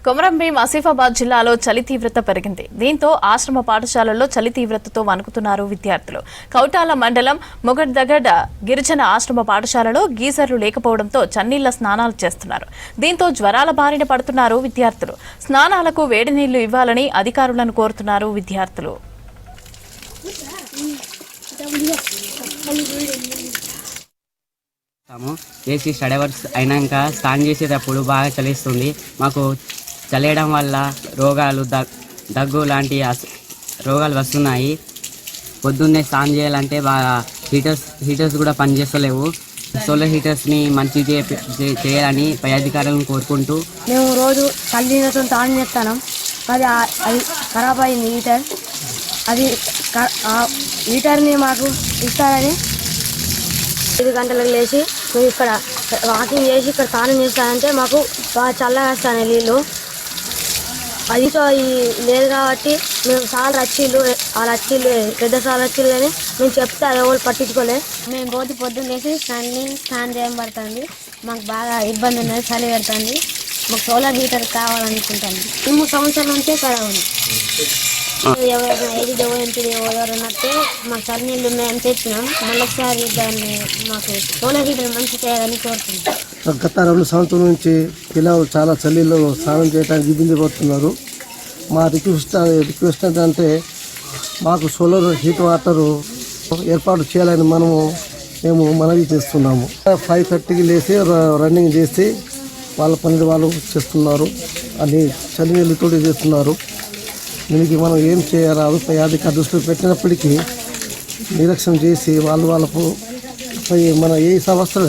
కొమరంభీం ఆసిఫాబాద్ జిల్లాలో చలి తీవ్రత పెరిగింది. దీంతో ఆశ్రమ పాఠశాలల్లో చలి తీవ్రతతో వణుకుతున్నారు విద్యార్థులు. కౌటాల మండలం మొగడ్దగడ గిరిజన ఆశ్రమ పాఠశాలలో గీజర్లు లేకపోవడంతో చన్నీళ్ల స్నానాలు చేస్తున్నారు. దీంతో జ్వరాల బారిన పడుతున్నారు విద్యార్థులు. స్నానాలకు వేడి నీళ్లు ఇవ్వాలని అధికారులను కోరుతున్నారు విద్యార్థులు. చేసి స్టడీ అవర్స్ అయినాక స్నానం చేసేటప్పుడు బాగా చలిస్తుంది. మాకు చలేయడం వల్ల రోగాలు దగ్గు లాంటి రోగాలు వస్తున్నాయి. పొద్దున్నే స్నానం చేయాలంటే బాగా హీటర్స్ కూడా పనిచేస్తలేవు. సోలార్ హీటర్స్ని మంచి చేయాలని పై అధికారులను కోరుకుంటూ మేము రోజు చల్లినతో స్నానం చేస్తాం. అది ఖరాబ్ అయింది హీటర్. అది హీటర్ని మాకు ఇస్తారని 5 గంటలకు లేచి మేము ఇక్కడ వాకింగ్ చేసి ఇక్కడ స్నానం చేస్తానంటే మాకు బాగా చల్లగా వస్తాయి నీళ్ళు. అది లేదు కాబట్టి మేము సార్లు రచ్చీళ్ళు ఆ రచ్చీళ్ళు పెద్ద సార్లు రచ్చీళ్ళు కానీ మేము చెప్తే అది ఎవరు పట్టించుకోలేదు. మేము రోజు పొద్దున్న వేసి స్నానం చేయడం పడుతుంది. మాకు బాగా ఇబ్బంది ఉన్నది, చలి పెడుతుంది. మాకు సోలార్ హీటర్ కావాలనుకుంటాను. 3 సంవత్సరాల నుంచే ఖరాబ్ ఉంది. ఎవరైనా ఎవరన్నట్టే మాకు చలి నీళ్ళు మేము తెచ్చినాం. మళ్ళొకసారి దాన్ని మాకు సోలార్ హీటర్ మంచి చేయాలని కోరుతున్నాం. గత 2 సంవత్సరాల నుంచి పిల్లలు చాలా చలిలో స్నానం చేయడానికి ఇబ్బంది పడుతున్నారు. మా రిక్వెస్ట్ ఏంటంటే మాకు సోలార్ హీట్ వాటర్ ఏర్పాటు చేయాలని మేము మనవి చేస్తున్నాము. 5:30కి లేచి రన్నింగ్ చేసి వాళ్ళ పని వాళ్ళు చేస్తున్నారు. అని చలి నీళ్ళతో చేస్తున్నారు. దీనికి మనం ఏం చేయరాదు. పై అధికారులు దృష్టిలో పెట్టినప్పటికీ నిర్లక్ష్యం చేసి వాళ్ళకు మన ఏ సంవత్సరం